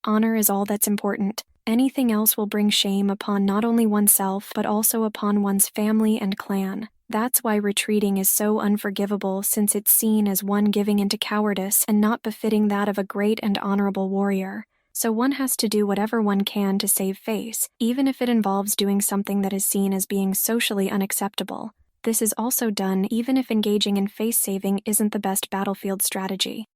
Honor is all that's important. Anything else will bring shame upon not only oneself but also upon one's family and clan. That's why retreating is so unforgivable, since it's seen as one giving into cowardice and not befitting that of a great and honorable warrior. So one has to do whatever one can to save face, even if it involves doing something that is seen as being socially unacceptable. This is also done even if engaging in face saving isn't the best battlefield strategy.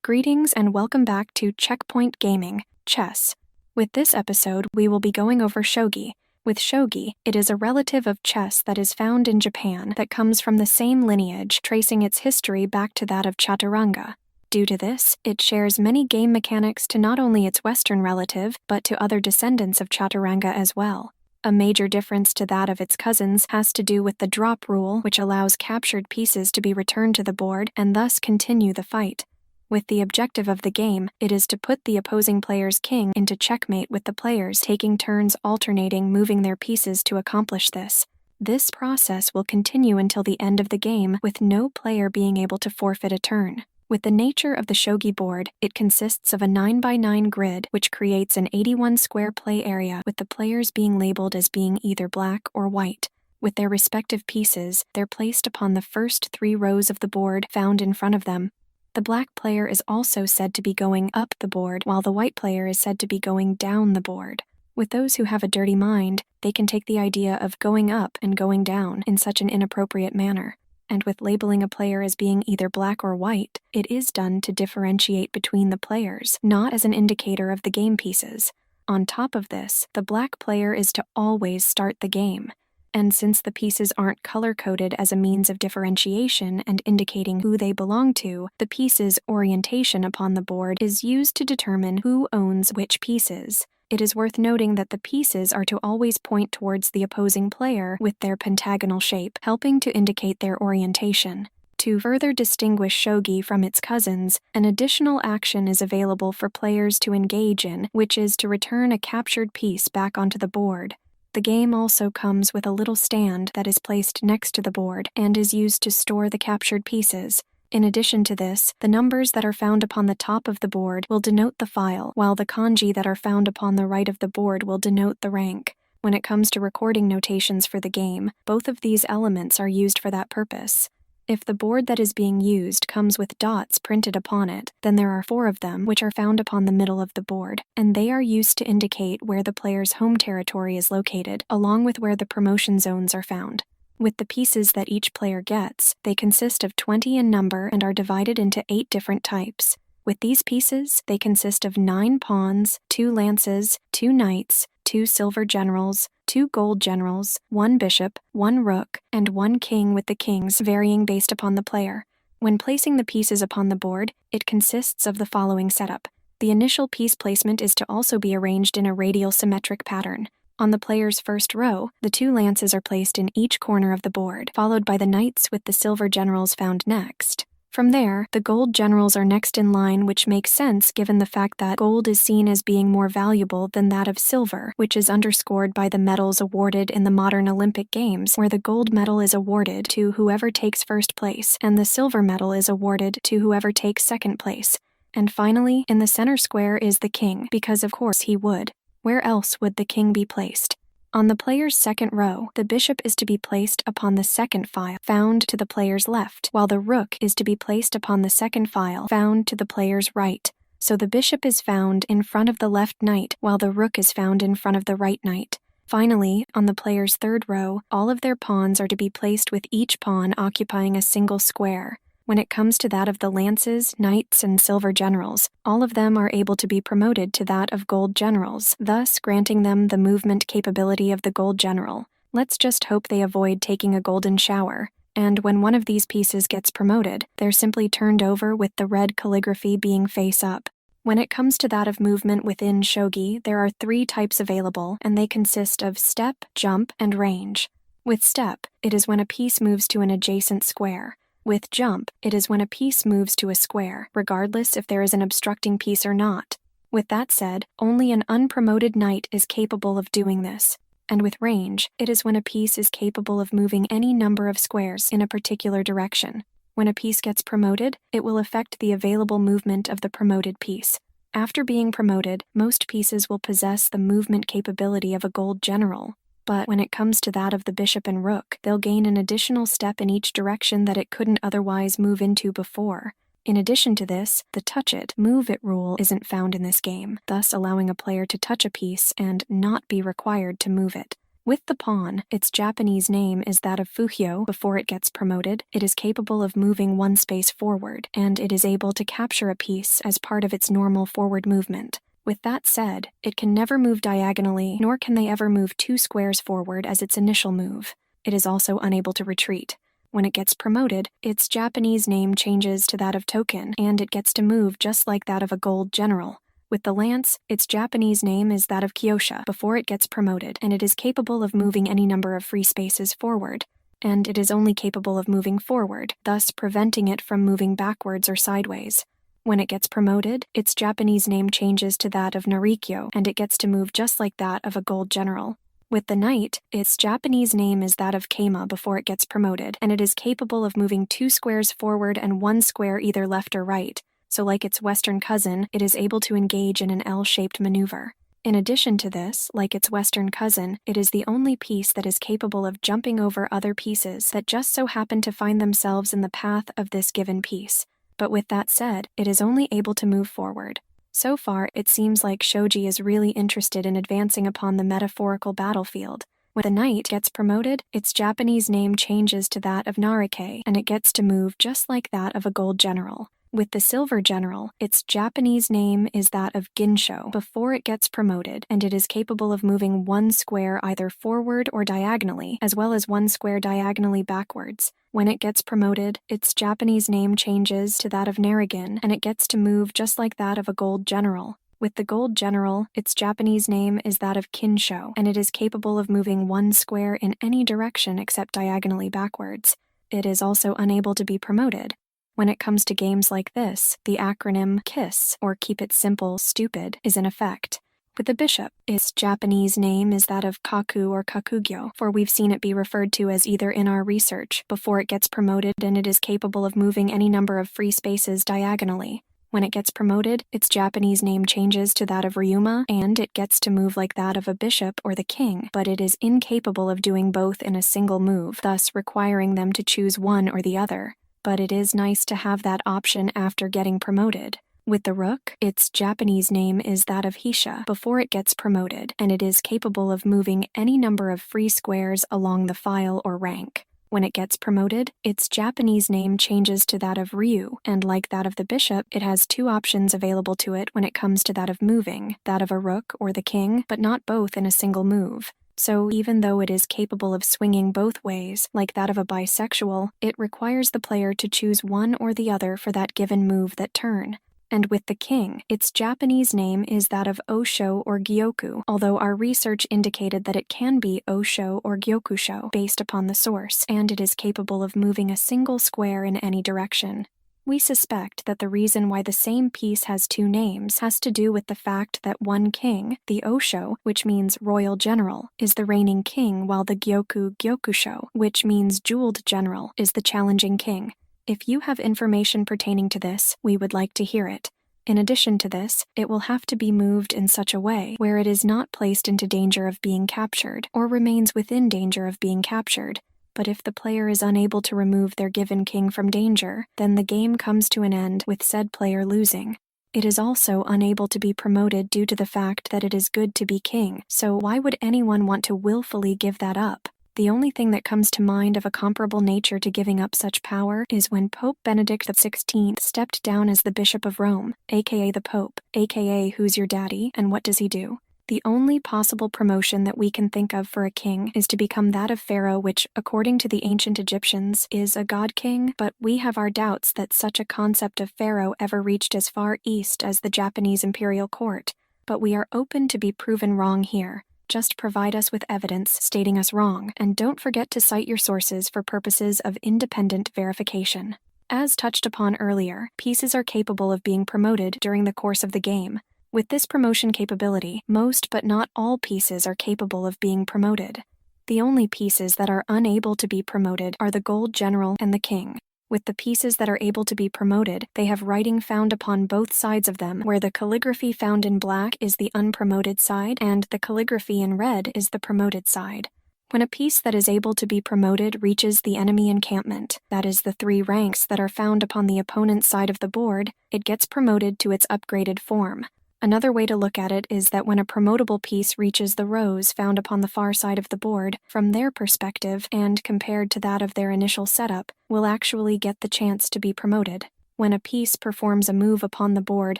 Greetings and welcome back to Checkpoint Gaming, Chess. With this episode, we will be going over Shogi. With Shogi, it is a relative of chess that is found in Japan that comes from the same lineage, tracing its history back to that of Chaturanga. Due to this, it shares many game mechanics to not only its Western relative, but to other descendants of Chaturanga as well. A major difference to that of its cousins has to do with the drop rule, which allows captured pieces to be returned to the board and thus continue the fight. With the objective of the game, it is to put the opposing player's king into checkmate, with the players taking turns alternating moving their pieces to accomplish this. This process will continue until the end of the game, with no player being able to forfeit a turn. With the nature of the Shogi board, it consists of a 9x9 grid which creates an 81 square play area, with the players being labeled as being either black or white. With their respective pieces, they're placed upon the first 3 rows of the board found in front of them. The black player is also said to be going up the board, while the white player is said to be going down the board. With those who have a dirty mind, they can take the idea of going up and going down in such an inappropriate manner. And with labeling a player as being either black or white, it is done to differentiate between the players, not as an indicator of the game pieces. On top of this, the black player is to always start the game. And since the pieces aren't color-coded as a means of differentiation and indicating who they belong to, the piece's orientation upon the board is used to determine who owns which pieces. It is worth noting that the pieces are to always point towards the opposing player with their pentagonal shape, helping to indicate their orientation. To further distinguish Shogi from its cousins, an additional action is available for players to engage in, which is to return a captured piece back onto the board. The game also comes with a little stand that is placed next to the board and is used to store the captured pieces. In addition to this, the numbers that are found upon the top of the board will denote the file, while the kanji that are found upon the right of the board will denote the rank. When it comes to recording notations for the game, both of these elements are used for that purpose. If the board that is being used comes with dots printed upon it, then there are 4 of them which are found upon the middle of the board, and they are used to indicate where the player's home territory is located, along with where the promotion zones are found. With the pieces that each player gets, they consist of 20 in number and are divided into 8 different types. With these pieces, they consist of 9 pawns, 2 lances, 2 knights, 2 silver generals, 2 gold generals, 1 bishop, 1 rook, and 1 king, with the kings varying based upon the player. When placing the pieces upon the board, it consists of the following setup. The initial piece placement is to also be arranged in a radial symmetric pattern. On the player's first row, the 2 lances are placed in each corner of the board, followed by the knights with the silver generals found next. From there, the gold generals are next in line, which makes sense given the fact that gold is seen as being more valuable than that of silver, which is underscored by the medals awarded in the modern Olympic Games, where the gold medal is awarded to whoever takes first place, and the silver medal is awarded to whoever takes second place. And finally, in the center square is the king, because of course he would. Where else would the king be placed? On the player's second row, the bishop is to be placed upon the second file found to the player's left, while the rook is to be placed upon the second file found to the player's right. So the bishop is found in front of the left knight, while the rook is found in front of the right knight. Finally, on the player's third row, all of their pawns are to be placed with each pawn occupying a single square. When it comes to that of the lances, knights, and silver generals, all of them are able to be promoted to that of gold generals, thus granting them the movement capability of the gold general. Let's just hope they avoid taking a golden shower. And when one of these pieces gets promoted, they're simply turned over with the red calligraphy being face up. When it comes to that of movement within Shogi, there are 3 types available, and they consist of step, jump, and range. With step, it is when a piece moves to an adjacent square. With jump, it is when a piece moves to a square, regardless if there is an obstructing piece or not. With that said, only an unpromoted knight is capable of doing this. And with range, it is when a piece is capable of moving any number of squares in a particular direction. When a piece gets promoted, it will affect the available movement of the promoted piece. After being promoted, most pieces will possess the movement capability of a gold general. But when it comes to that of the bishop and rook, they'll gain an additional step in each direction that it couldn't otherwise move into before. In addition to this, the touch it, move it rule isn't found in this game, thus allowing a player to touch a piece and not be required to move it. With the pawn, its Japanese name is that of Fujio. Before it gets promoted, it is capable of moving one space forward, and it is able to capture a piece as part of its normal forward movement. With that said, it can never move diagonally, nor can they ever move 2 squares forward as its initial move. It is also unable to retreat. When it gets promoted, its Japanese name changes to that of Token, and it gets to move just like that of a gold general. With the lance, its Japanese name is that of Kyosha before it gets promoted, and it is capable of moving any number of free spaces forward. And it is only capable of moving forward, thus preventing it from moving backwards or sideways. When it gets promoted, its Japanese name changes to that of Narikyo, and it gets to move just like that of a gold general. With the knight, its Japanese name is that of Keima before it gets promoted, and it is capable of moving 2 squares forward and 1 square either left or right. So like its Western cousin, it is able to engage in an L-shaped maneuver. In addition to this, like its Western cousin, it is the only piece that is capable of jumping over other pieces that just so happen to find themselves in the path of this given piece. But with that said, it is only able to move forward. So far, it seems like Shogi is really interested in advancing upon the metaphorical battlefield. When the knight gets promoted, its Japanese name changes to that of Narike, and it gets to move just like that of a gold general. With the silver general, its Japanese name is that of Ginsho before it gets promoted, and it is capable of moving 1 square either forward or diagonally, as well as 1 square diagonally backwards. When it gets promoted, its Japanese name changes to that of Narigan, and it gets to move just like that of a gold general. With the gold general, its Japanese name is that of Kinsho, and it is capable of moving 1 square in any direction except diagonally backwards. It is also unable to be promoted. When it comes to games like this, the acronym KISS, or Keep It Simple, Stupid, is in effect. With the bishop, its Japanese name is that of Kaku or Kakugyo, for we've seen it be referred to as either in our research, before it gets promoted, and it is capable of moving any number of free spaces diagonally. When it gets promoted, its Japanese name changes to that of Ryuma, and it gets to move like that of a bishop or the king, but it is incapable of doing both in a single move, thus requiring them to choose one or the other. But it is nice to have that option after getting promoted. With the rook, its Japanese name is that of Hisha before it gets promoted, and it is capable of moving any number of free squares along the file or rank. When it gets promoted, its Japanese name changes to that of Ryu, and like that of the bishop, it has 2 options available to it when it comes to that of moving, that of a rook or the king, but not both in a single move. So even though it is capable of swinging both ways, like that of a bisexual, it requires the player to choose one or the other for that given move that turn. And with the king, its Japanese name is that of Osho or Gyoku, although our research indicated that it can be Osho or Gyokusho based upon the source, and it is capable of moving a single square in any direction. We suspect that the reason why the same piece has 2 names has to do with the fact that one king, the Osho, which means royal general, is the reigning king, while the Gyokusho, which means jeweled general, is the challenging king. If you have information pertaining to this, we would like to hear it. In addition to this, it will have to be moved in such a way where it is not placed into danger of being captured, or remains within danger of being captured. But if the player is unable to remove their given king from danger, then the game comes to an end with said player losing. It is also unable to be promoted due to the fact that it is good to be king, so why would anyone want to willfully give that up? The only thing that comes to mind of a comparable nature to giving up such power is when Pope Benedict XVI stepped down as the Bishop of Rome, aka the Pope, aka Who's Your Daddy, and what does he do? The only possible promotion that we can think of for a king is to become that of Pharaoh, which, according to the ancient Egyptians, is a god king, but we have our doubts that such a concept of Pharaoh ever reached as far east as the Japanese imperial court. But we are open to be proven wrong here. Just provide us with evidence stating us wrong, and don't forget to cite your sources for purposes of independent verification. As touched upon earlier, pieces are capable of being promoted during the course of the game. With this promotion capability, most but not all pieces are capable of being promoted. The only pieces that are unable to be promoted are the gold general and the king. With the pieces that are able to be promoted, they have writing found upon both sides of them, where the calligraphy found in black is the unpromoted side and the calligraphy in red is the promoted side. When a piece that is able to be promoted reaches the enemy encampment, that is the 3 ranks that are found upon the opponent's side of the board, it gets promoted to its upgraded form. Another way to look at it is that when a promotable piece reaches the rows found upon the far side of the board, from their perspective and compared to that of their initial setup, will actually get the chance to be promoted. When a piece performs a move upon the board,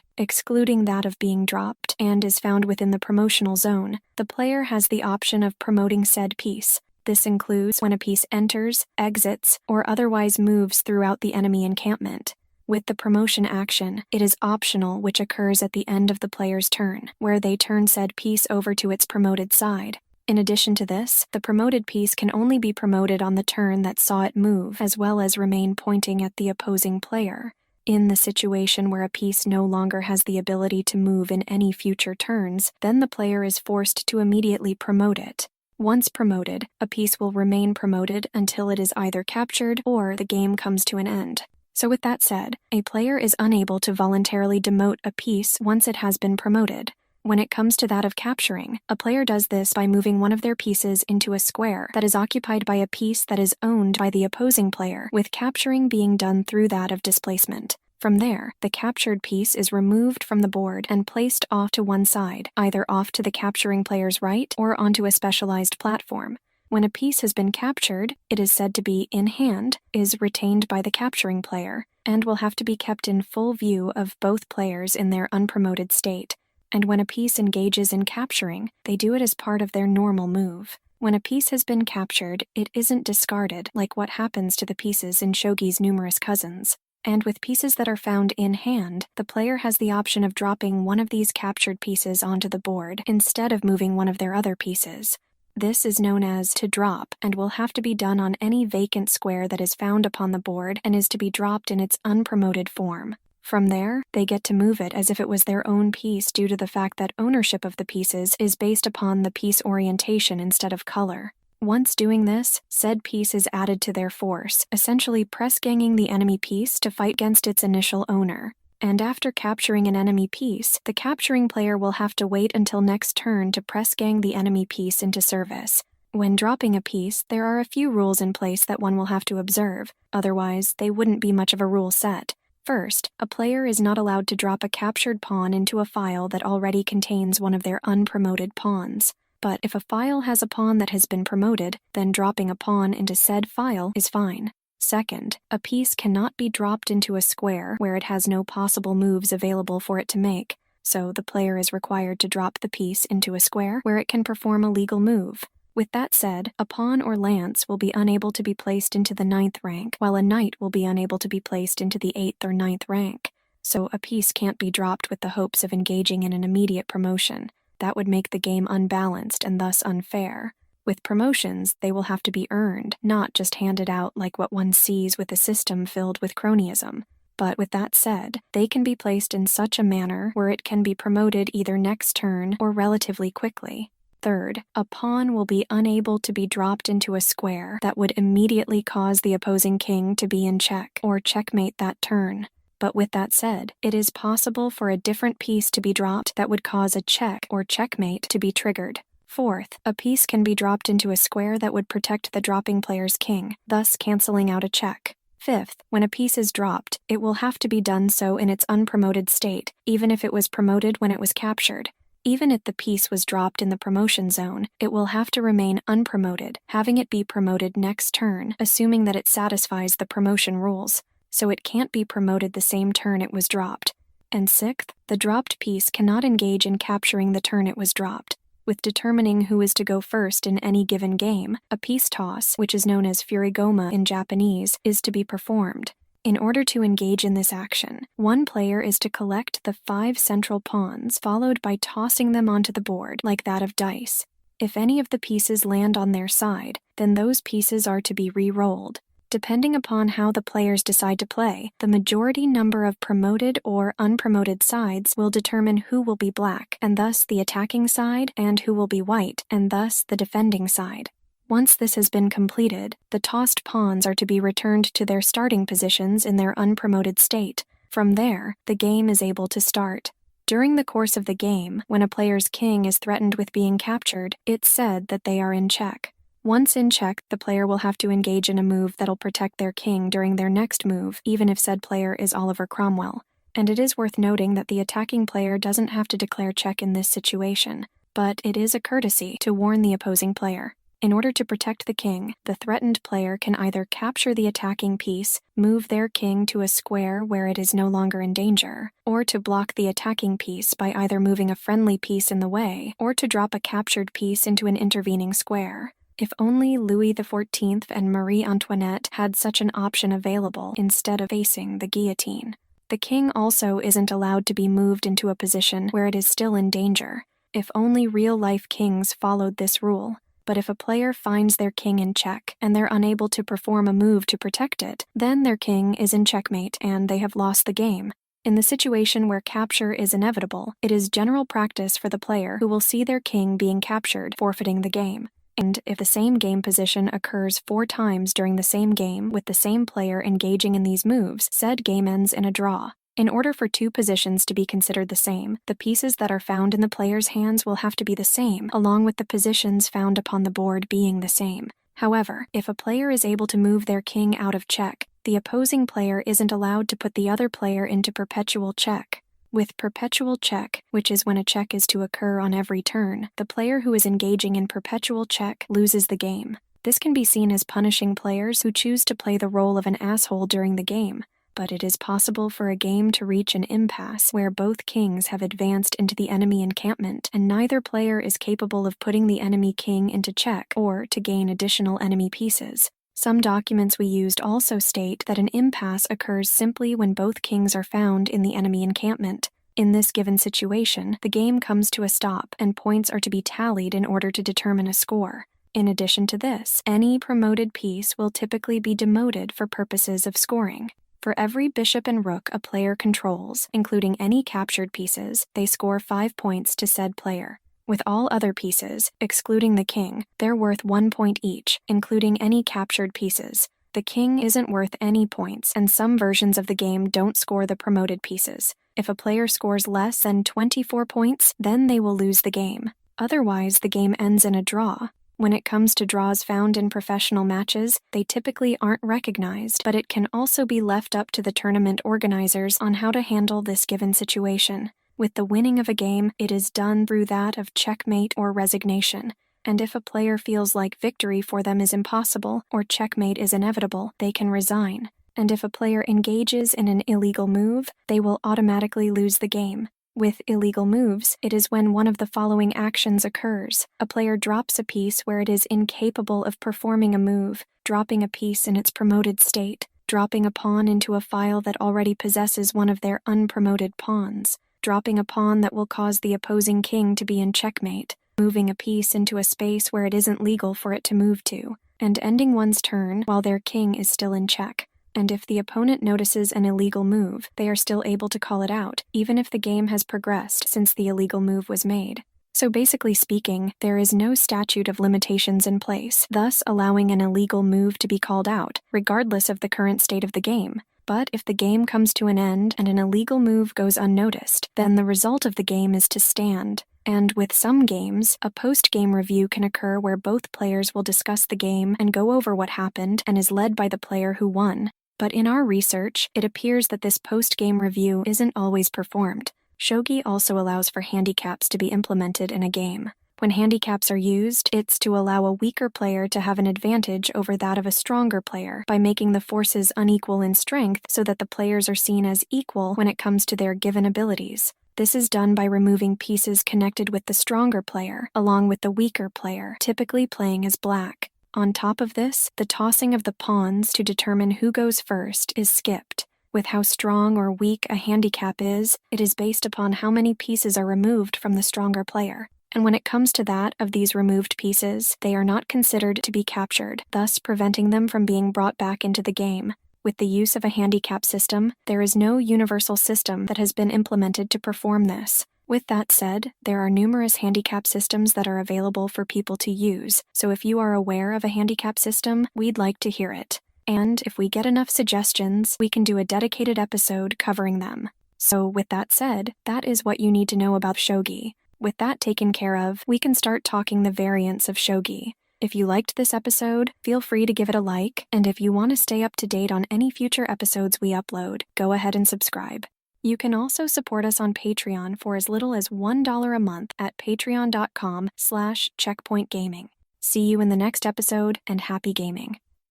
excluding that of being dropped, and is found within the promotional zone, the player has the option of promoting said piece. This includes when a piece enters, exits, or otherwise moves throughout the enemy encampment. With the promotion action, it is optional, which occurs at the end of the player's turn, where they turn said piece over to its promoted side. In addition to this, the promoted piece can only be promoted on the turn that saw it move, as well as remain pointing at the opposing player. In the situation where a piece no longer has the ability to move in any future turns, then the player is forced to immediately promote it. Once promoted, a piece will remain promoted until it is either captured or the game comes to an end. So with that said, a player is unable to voluntarily demote a piece once it has been promoted. When it comes to that of capturing, a player does this by moving one of their pieces into a square that is occupied by a piece that is owned by the opposing player, with capturing being done through that of displacement. From there, the captured piece is removed from the board and placed off to one side, either off to the capturing player's right or onto a specialized platform. When a piece has been captured, it is said to be in hand, is retained by the capturing player, and will have to be kept in full view of both players in their unpromoted state. And when a piece engages in capturing, they do it as part of their normal move. When a piece has been captured, it isn't discarded like what happens to the pieces in Shogi's numerous cousins. And with pieces that are found in hand, the player has the option of dropping one of these captured pieces onto the board instead of moving one of their other pieces. This is known as to drop and will have to be done on any vacant square that is found upon the board and is to be dropped in its unpromoted form. From there, they get to move it as if it was their own piece due to the fact that ownership of the pieces is based upon the piece orientation instead of color. Once doing this, said piece is added to their force, essentially press-ganging the enemy piece to fight against its initial owner. And after capturing an enemy piece, the capturing player will have to wait until next turn to press-gang the enemy piece into service. When dropping a piece, there are a few rules in place that one will have to observe, otherwise they wouldn't be much of a rule set. First, a player is not allowed to drop a captured pawn into a file that already contains one of their unpromoted pawns. But if a file has a pawn that has been promoted, then dropping a pawn into said file is fine. Second, a piece cannot be dropped into a square where it has no possible moves available for it to make, so the player is required to drop the piece into a square where it can perform a legal move. With that said, a pawn or lance will be unable to be placed into the 9th rank, while a knight will be unable to be placed into the 8th or 9th rank. So a piece can't be dropped with the hopes of engaging in an immediate promotion. That would make the game unbalanced and thus unfair. With promotions, they will have to be earned, not just handed out like what one sees with a system filled with cronyism. But with that said, they can be placed in such a manner where it can be promoted either next turn or relatively quickly. Third, a pawn will be unable to be dropped into a square that would immediately cause the opposing king to be in check or checkmate that turn. But with that said, it is possible for a different piece to be dropped that would cause a check or checkmate to be triggered. Fourth, a piece can be dropped into a square that would protect the dropping player's king, thus canceling out a check. Fifth, when a piece is dropped, it will have to be done so in its unpromoted state, even if it was promoted when it was captured. Even if the piece was dropped in the promotion zone, it will have to remain unpromoted, having it be promoted next turn, assuming that it satisfies the promotion rules. So it can't be promoted the same turn it was dropped. And sixth, the dropped piece cannot engage in capturing the turn it was dropped. With determining who is to go first in any given game, a piece toss, which is known as furigoma in Japanese, is to be performed. In order to engage in this action, one player is to collect the 5 central pawns, followed by tossing them onto the board like that of dice. If any of the pieces land on their side, then those pieces are to be re-rolled. Depending upon how the players decide to play, the majority number of promoted or unpromoted sides will determine who will be black, and thus the attacking side, and who will be white, and thus the defending side. Once this has been completed, the tossed pawns are to be returned to their starting positions in their unpromoted state. From there, the game is able to start. During the course of the game, when a player's king is threatened with being captured, it's said that they are in check. Once in check, the player will have to engage in a move that'll protect their king during their next move, even if said player is Oliver Cromwell. And it is worth noting that the attacking player doesn't have to declare check in this situation, but it is a courtesy to warn the opposing player. In order to protect the king, the threatened player can either capture the attacking piece, move their king to a square where it is no longer in danger, or to block the attacking piece by either moving a friendly piece in the way or to drop a captured piece into an intervening square. If only Louis XIV and Marie Antoinette had such an option available instead of facing the guillotine. The king also isn't allowed to be moved into a position where it is still in danger. If only real-life kings followed this rule. But if a player finds their king in check and they're unable to perform a move to protect it, then their king is in checkmate and they have lost the game. In the situation where capture is inevitable, it is general practice for the player who will see their king being captured forfeiting the game. And if the same game position occurs 4 times during the same game with the same player engaging in these moves, said game ends in a draw. In order for 2 positions to be considered the same, the pieces that are found in the player's hands will have to be the same, along with the positions found upon the board being the same. However, if a player is able to move their king out of check, the opposing player isn't allowed to put the other player into perpetual check. With perpetual check, which is when a check is to occur on every turn, the player who is engaging in perpetual check loses the game. This can be seen as punishing players who choose to play the role of an asshole during the game, but it is possible for a game to reach an impasse where both kings have advanced into the enemy encampment and neither player is capable of putting the enemy king into check or to gain additional enemy pieces. Some documents we used also state that an impasse occurs simply when both kings are found in the enemy encampment. In this given situation, the game comes to a stop and points are to be tallied in order to determine a score. In addition to this, any promoted piece will typically be demoted for purposes of scoring. For every bishop and rook a player controls, including any captured pieces, they score 5 points to said player. With all other pieces, excluding the king, they're worth 1 point each, including any captured pieces. The king isn't worth any points, and some versions of the game don't score the promoted pieces. If a player scores less than 24 points, then they will lose the game. Otherwise, the game ends in a draw. When it comes to draws found in professional matches, they typically aren't recognized, but it can also be left up to the tournament organizers on how to handle this given situation. With the winning of a game, it is done through that of checkmate or resignation, and if a player feels like victory for them is impossible or checkmate is inevitable, they can resign. And if a player engages in an illegal move, they will automatically lose the game. With illegal moves, it is when one of the following actions occurs. A player drops a piece where it is incapable of performing a move, dropping a piece in its promoted state, dropping a pawn into a file that already possesses one of their unpromoted pawns, dropping a pawn that will cause the opposing king to be in checkmate, moving a piece into a space where it isn't legal for it to move to, and ending one's turn while their king is still in check. And if the opponent notices an illegal move, they are still able to call it out, even if the game has progressed since the illegal move was made. So basically speaking, there is no statute of limitations in place, thus allowing an illegal move to be called out, regardless of the current state of the game. But if the game comes to an end and an illegal move goes unnoticed, then the result of the game is to stand. And with some games, a post-game review can occur where both players will discuss the game and go over what happened and is led by the player who won. But in our research, it appears that this post-game review isn't always performed. Shogi also allows for handicaps to be implemented in a game. When handicaps are used, it's to allow a weaker player to have an advantage over that of a stronger player by making the forces unequal in strength so that the players are seen as equal when it comes to their given abilities. This is done by removing pieces connected with the stronger player, along with the weaker player, typically playing as black. On top of this, the tossing of the pawns to determine who goes first is skipped. With how strong or weak a handicap is, it is based upon how many pieces are removed from the stronger player. And when it comes to that of these removed pieces, they are not considered to be captured, thus preventing them from being brought back into the game. With the use of a handicap system, there is no universal system that has been implemented to perform this. With that said, there are numerous handicap systems that are available for people to use, so if you are aware of a handicap system, we'd like to hear it. And if we get enough suggestions, we can do a dedicated episode covering them. So with that said, that is what you need to know about Shogi. With that taken care of, we can start talking the variants of Shogi. If you liked this episode, feel free to give it a like, and if you want to stay up to date on any future episodes we upload, go ahead and subscribe. You can also support us on Patreon for as little as $1 a month at patreon.com/checkpointgaming. See you in the next episode, and happy gaming.